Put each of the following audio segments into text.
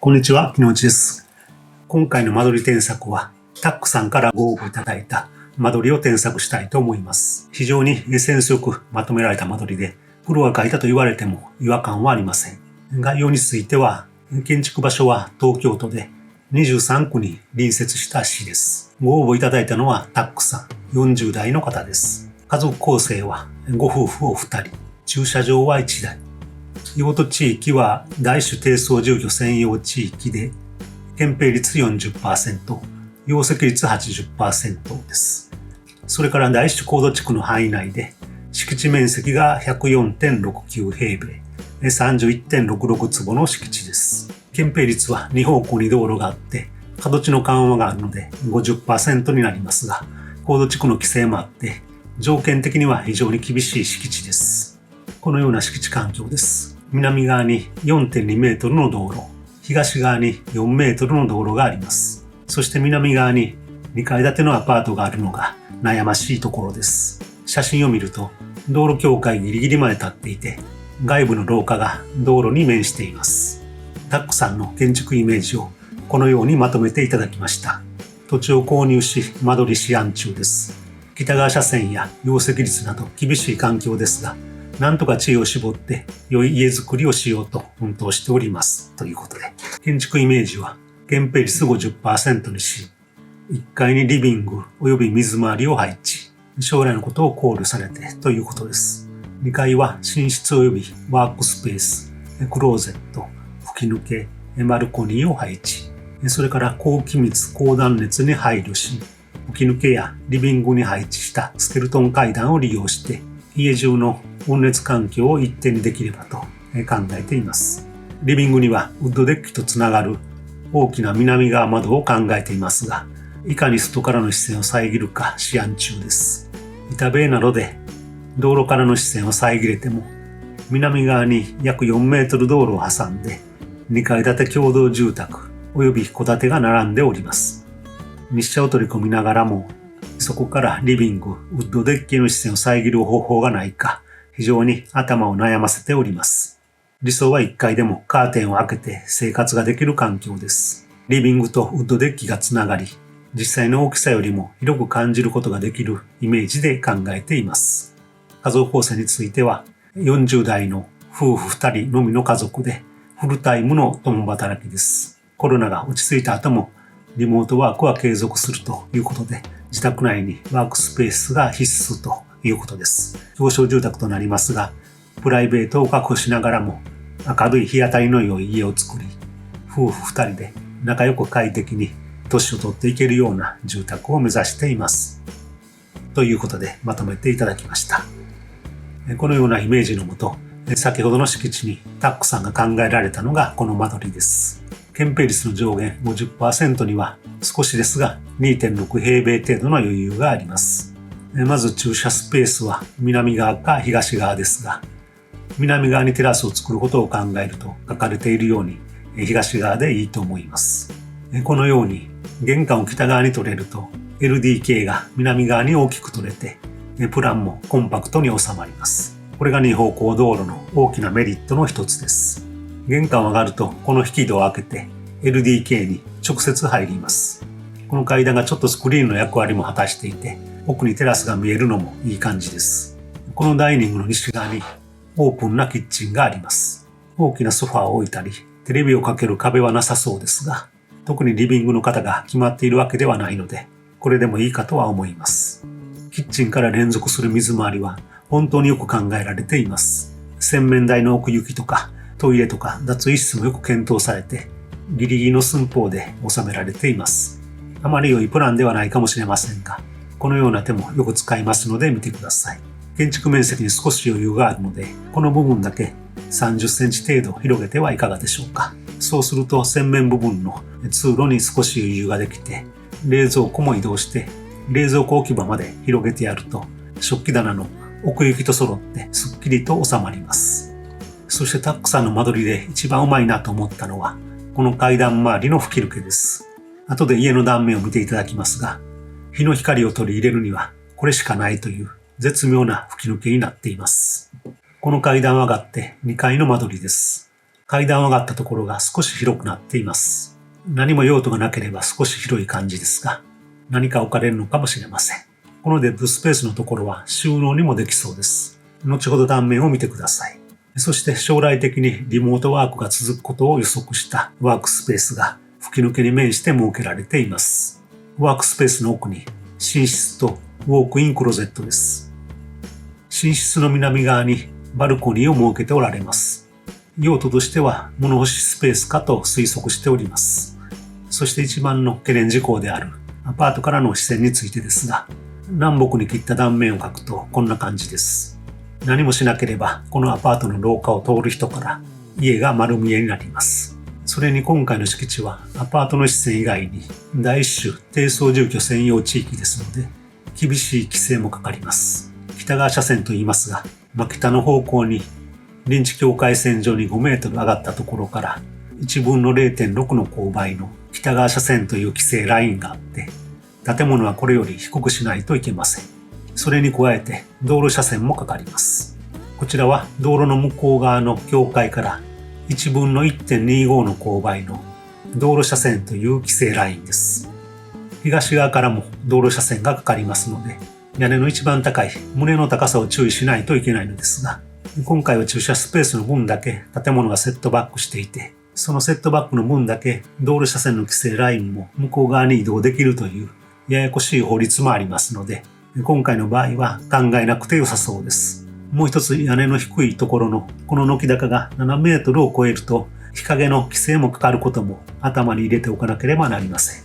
こんにちは、木之内です。今回の間取り添削は、タックさんからご応募いただいた間取りを添削したいと思います。非常にセンスよくまとめられた間取りで、プロが書いたと言われても違和感はありません。概要については、建築場所は東京都で23区に隣接した市です。ご応募いただいたのはタックさん、40代の方です。家族構成はご夫婦お二人、駐車場は1台。用途地域は大種低層住居専用地域で、建蔽率 40%、容積率 80% です。それから大種高度地区の範囲内で、敷地面積が 104.69 平米、31.66 坪の敷地です。建蔽率は2方向に道路があって、角地の緩和があるので 50% になりますが、高度地区の規制もあって、条件的には非常に厳しい敷地です。このような敷地環境です。南側に 4.2 メートルの道路、東側に4メートルの道路があります。そして南側に2階建てのアパートがあるのが悩ましいところです。写真を見ると道路境界ギリギリまで立っていて、外部の廊下が道路に面しています。タックさんの建築イメージをこのようにまとめていただきました。土地を購入し間取り思案中です。北側車線や容積率など厳しい環境ですが、なんとか知恵を絞って良い家づくりをしようと奮闘しております。ということで、建築イメージは建蔽率 50% にし、1階にリビング及び水回りを配置、将来のことを考慮されてということです。2階は寝室及びワークスペース、クローゼット、吹き抜け、バルコニーを配置、それから高気密高断熱に配慮し、吹き抜けやリビングに配置したスケルトン階段を利用して家中の温熱環境を一定にできればと考えています。リビングにはウッドデッキとつながる大きな南側窓を考えていますが、いかに外からの視線を遮るか思案中です。板塀などで道路からの視線を遮れても、南側に約4メートル道路を挟んで2階建て共同住宅及び戸建てが並んでおります。日射を取り込みながらも、そこからリビング、ウッドデッキの視線を遮る方法がないか、非常に頭を悩ませております。理想は1階でもカーテンを開けて生活ができる環境です。リビングとウッドデッキがつながり、実際の大きさよりも広く感じることができるイメージで考えています。家族構成については、40代の夫婦2人のみの家族で、フルタイムの共働きです。コロナが落ち着いた後も、リモートワークは継続するということで、自宅内にワークスペースが必須ということです。狭小住宅となりますが、プライベートを確保しながらも明るい日当たりの良い家を作り、夫婦2人で仲良く快適に年を取っていけるような住宅を目指しています。ということでまとめていただきました。このようなイメージのもと、先ほどの敷地にタックさんが考えられたのがこの間取りです。建蔽率の上限 50% には少しですが 2.6 平米程度の余裕があります。まず駐車スペースは南側か東側ですが、南側にテラスを作ることを考えると書かれているように東側でいいと思います。このように玄関を北側に取れると LDK が南側に大きく取れて、プランもコンパクトに収まります。これが2方向道路の大きなメリットの一つです。玄関を上がるとこの引き戸を開けて LDK に直接入ります。この階段がちょっとスクリーンの役割も果たしていて、奥にテラスが見えるのもいい感じです。このダイニングの西側にオープンなキッチンがあります。大きなソファーを置いたり、テレビをかける壁はなさそうですが、特にリビングの方が決まっているわけではないので、これでもいいかとは思います。キッチンから連続する水回りは本当によく考えられています。洗面台の奥行きとか、トイレとか脱衣室もよく検討されて、ギリギリの寸法で収められています。あまり良いプランではないかもしれませんが、このような手もよく使いますので見てください。建築面積に少し余裕があるので、この部分だけ30センチ程度広げてはいかがでしょうか。そうすると洗面部分の通路に少し余裕ができて、冷蔵庫も移動して冷蔵庫置き場まで広げてやると、食器棚の奥行きと揃ってすっきりと収まります。そしてタックさんの間取りで一番うまいなと思ったのは、この階段周りの吹き抜けです。後で家の断面を見ていただきますが、日の光を取り入れるにはこれしかないという絶妙な吹き抜けになっています。この階段を上がって2階の間取りです。階段を上がったところが少し広くなっています。何も用途がなければ少し広い感じですが、何か置かれるのかもしれません。このデッドスペースのところは収納にもできそうです。後ほど断面を見てください。そして将来的にリモートワークが続くことを予測したワークスペースが吹き抜けに面して設けられています。ワークスペースの奥に寝室とウォークインクローゼットです。寝室の南側にバルコニーを設けておられます。用途としては物干しスペースかと推測しております。そして一番の懸念事項であるアパートからの視線についてですが、南北に切った断面を描くとこんな感じです。何もしなければこのアパートの廊下を通る人から家が丸見えになります。それに今回の敷地はアパートの視線以外に第一種低層住居専用地域ですので、厳しい規制もかかります。北側車線と言いますが、北の方向に臨地境界線上に5メートル上がったところから1分の 0.6 の勾配の北側車線という規制ラインがあって、建物はこれより低くしないといけません。それに加えて道路車線もかかります。こちらは道路の向こう側の境界から1分の 1.25 の勾配の道路車線という規制ラインです。東側からも道路車線がかかりますので、屋根の一番高い棟の高さを注意しないといけないのですが、今回は駐車スペースの分だけ建物がセットバックしていて、そのセットバックの分だけ道路車線の規制ラインも向こう側に移動できるというややこしい法律もありますので、今回の場合は考えなくて良さそうです。もう一つ屋根の低いところのこの軒高が7メートルを超えると日陰の規制もかかることも頭に入れておかなければなりません。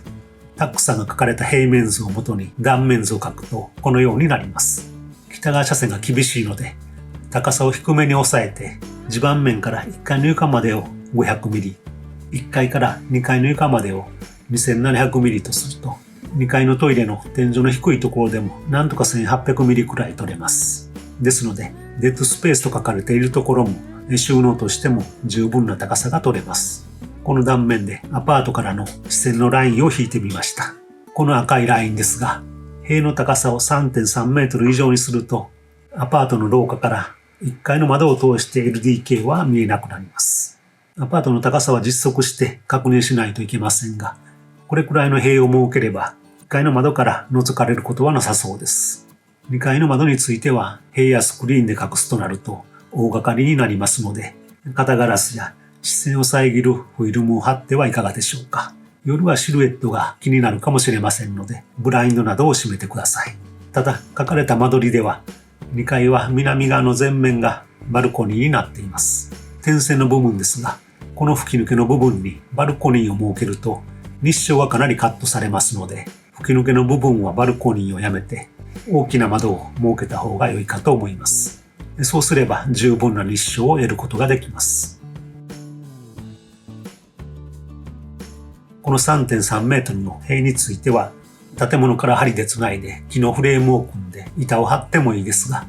タックさんが書かれた平面図をもとに断面図を書くとこのようになります。北側車線が厳しいので高さを低めに抑えて地盤面から1階の床までを500ミリ、1階から2階の床までを2700ミリとすると2階のトイレの天井の低いところでもなんとか1800ミリくらい取れます。ですのでデッドスペースと書かれているところも収納としても十分な高さが取れます。この断面でアパートからの視線のラインを引いてみました。この赤いラインですが、塀の高さを 3.3 メートル以上にするとアパートの廊下から1階の窓を通して LDK は見えなくなります。アパートの高さは実測して確認しないといけませんが、これくらいの塀を設ければ1階の窓から覗かれることはなさそうです。2階の窓については塀やスクリーンで隠すとなると大掛かりになりますので、肩ガラスや視線を遮るフィルムを貼ってはいかがでしょうか。夜はシルエットが気になるかもしれませんので、ブラインドなどを閉めてください。ただ、書かれた間取りでは、2階は南側の前面がバルコニーになっています。点線の部分ですが、この吹き抜けの部分にバルコニーを設けると、日照がかなりカットされますので、吹き抜けの部分はバルコニーをやめて、大きな窓を設けた方が良いかと思います。そうすれば十分な日照を得ることができます。この 3.3 メートルの塀については、建物から針でつないで木のフレームを組んで板を張ってもいいですが、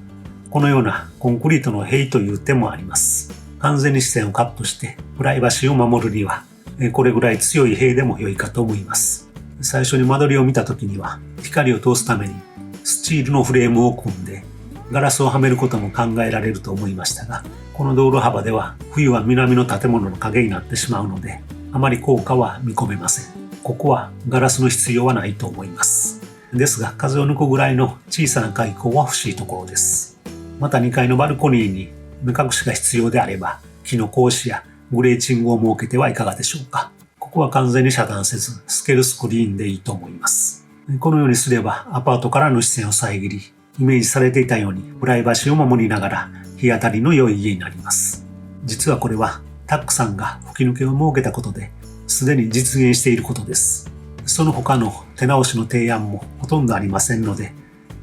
このようなコンクリートの塀という手もあります。完全に視線をカットしてプライバシーを守るには、これぐらい強い塀でも良いかと思います。最初に間取りを見た時には、光を通すためにスチールのフレームを組んでガラスをはめることも考えられると思いましたが、この道路幅では冬は南の建物の影になってしまうので、あまり効果は見込めません。ここはガラスの必要はないと思います。ですが、風を抜くぐらいの小さな開口は欲しいところです。また2階のバルコニーに目隠しが必要であれば、木の格子やグレーチングを設けてはいかがでしょうか。ここは完全に遮断せず、透けるスクリーンでいいと思います。このようにすれば、アパートからの視線を遮り、イメージされていたようにプライバシーを守りながら日当たりの良い家になります。実はこれはタックさんが吹き抜けを設けたことですでに実現していることです。その他の手直しの提案もほとんどありませんので、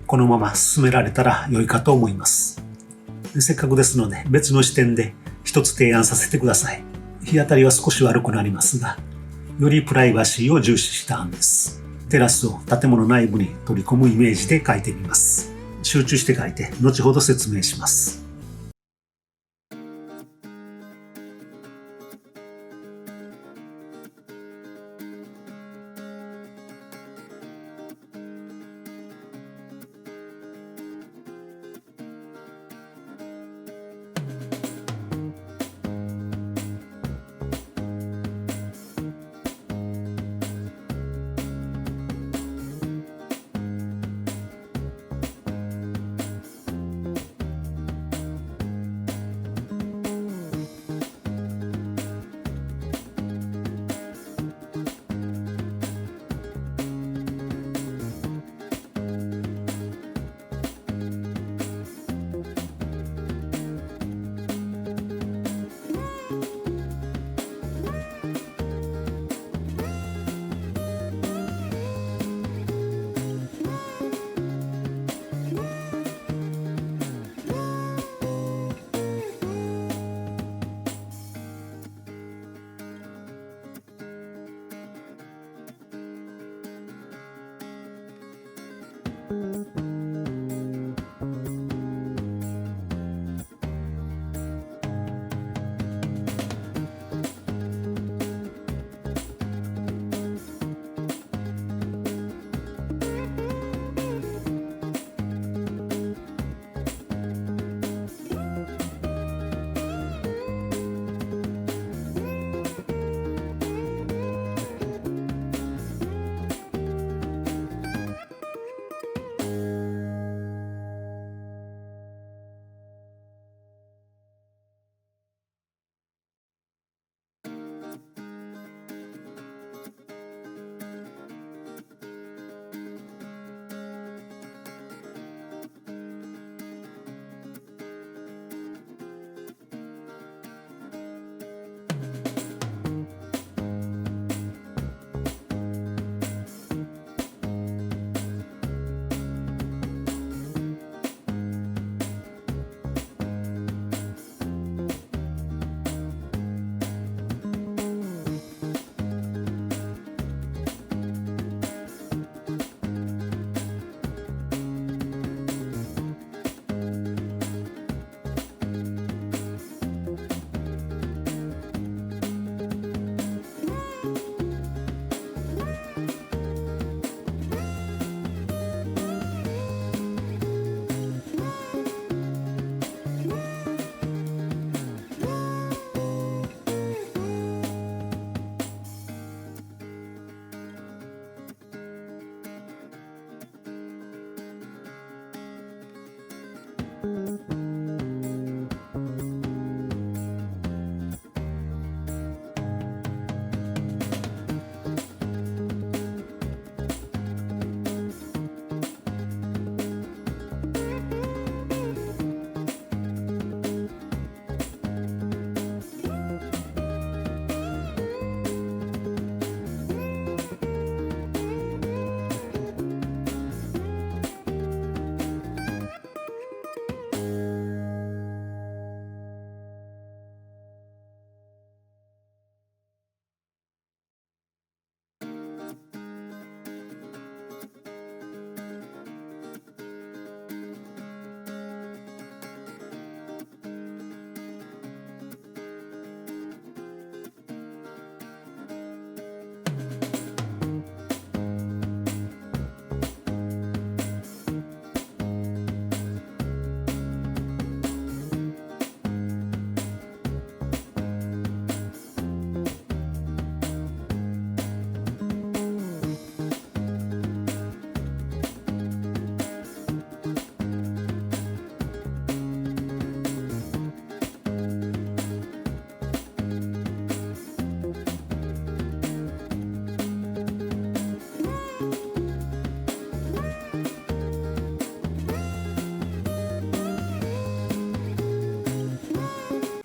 このまま進められたら良いかと思います。せっかくですので別の視点で一つ提案させてください。日当たりは少し悪くなりますが、よりプライバシーを重視した案です。テラスを建物内部に取り込むイメージで書いてみます。集中して書いて後ほど説明します。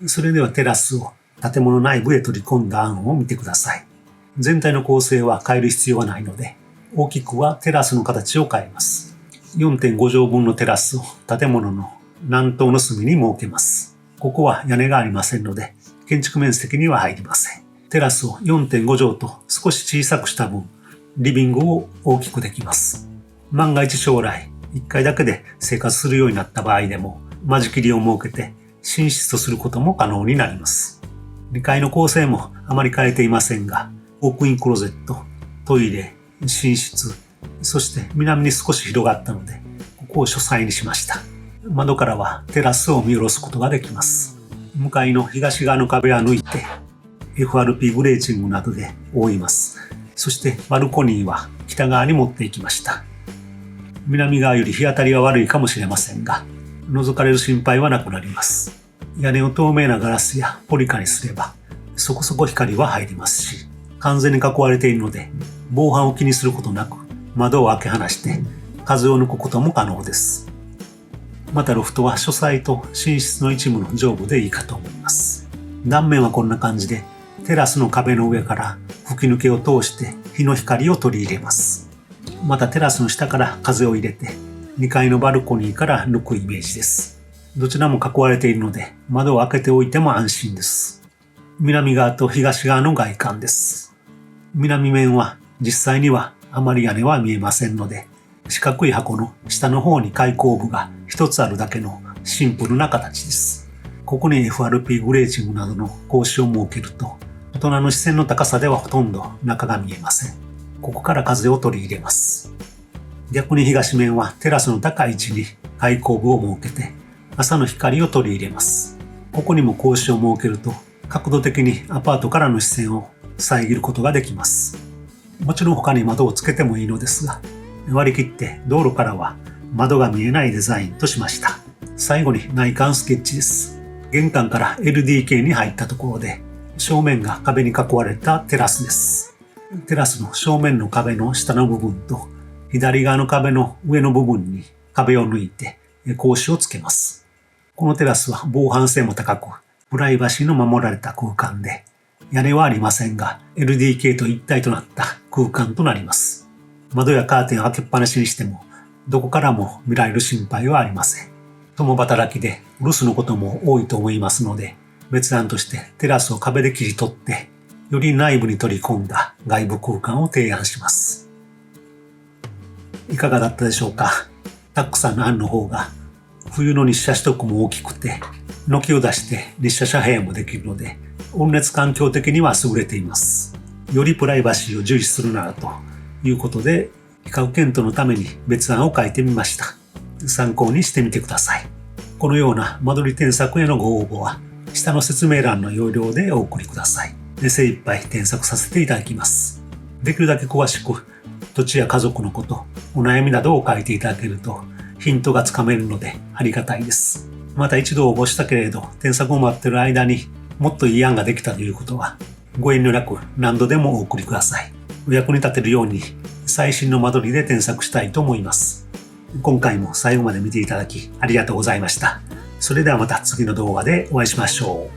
それではテラスを建物内部へ取り込んだ案を見てください。全体の構成は変える必要はないので、大きくはテラスの形を変えます。4.5 畳分のテラスを建物の南東の隅に設けます。ここは屋根がありませんので、建築面積には入りません。テラスを 4.5 畳と少し小さくした分、リビングを大きくできます。万が一将来、1階だけで生活するようになった場合でも、間仕切りを設けて寝室とすることも可能になります。2階の構成もあまり変えていませんが、ウォークインクローゼット、トイレ、寝室、そして南に少し広がったので、ここを書斎にしました。窓からはテラスを見下ろすことができます。向かいの東側の壁は抜いて、FRP グレーチングなどで覆います。そしてバルコニーは北側に持っていきました。南側より日当たりは悪いかもしれませんが、覗かれる心配はなくなります。屋根を透明なガラスやポリカにすれば、そこそこ光は入りますし、完全に囲われているので、防犯を気にすることなく、窓を開け放して風を抜くことも可能です。またロフトは書斎と寝室の一部の上部でいいかと思います。断面はこんな感じで、テラスの壁の上から吹き抜けを通して日の光を取り入れます。またテラスの下から風を入れて、2階のバルコニーから抜くイメージです。どちらも囲われているので、窓を開けておいても安心です。南側と東側の外観です。南面は実際にはあまり屋根は見えませんので、四角い箱の下の方に開口部が一つあるだけのシンプルな形です。ここに FRP グレーチングなどの格子を設けると、大人の視線の高さではほとんど中が見えません。ここから風を取り入れます。逆に東面はテラスの高い位置に開口部を設けて、朝の光を取り入れます。ここにも格子を設けると、角度的にアパートからの視線を遮ることができます。もちろん他に窓をつけてもいいのですが、割り切って道路からは窓が見えないデザインとしました。最後に内観スケッチです。玄関から LDK に入ったところで、正面が壁に囲われたテラスです。テラスの正面の壁の下の部分と左側の壁の上の部分に壁を抜いて格子をつけます。このテラスは防犯性も高く、プライバシーの守られた空間で、屋根はありませんが LDK と一体となった空間となります。窓やカーテンを開けっぱなしにしても、どこからも見られる心配はありません。共働きで留守のことも多いと思いますので、別案としてテラスを壁で切り取って、より内部に取り込んだ外部空間を提案します。いかがだったでしょうか。タックさんの案の方が、冬の日射取得も大きくて、軒を出して日射遮蔽もできるので、温熱環境的には優れています。よりプライバシーを重視するならということで、比較検討のために別案を書いてみました。参考にしてみてください。このような間取り添削へのご応募は、下の説明欄の要領でお送りください。精一杯添削させていただきます。できるだけ詳しく、土地や家族のこと、お悩みなどを書いていただけると、ヒントがつかめるのでありがたいです。また一度応募したけれど、添削を待っている間にもっといい案ができたということは、ご遠慮なく何度でもお送りください。お役に立てるように、最新の間取りで添削したいと思います。今回も最後まで見ていただきありがとうございました。それではまた次の動画でお会いしましょう。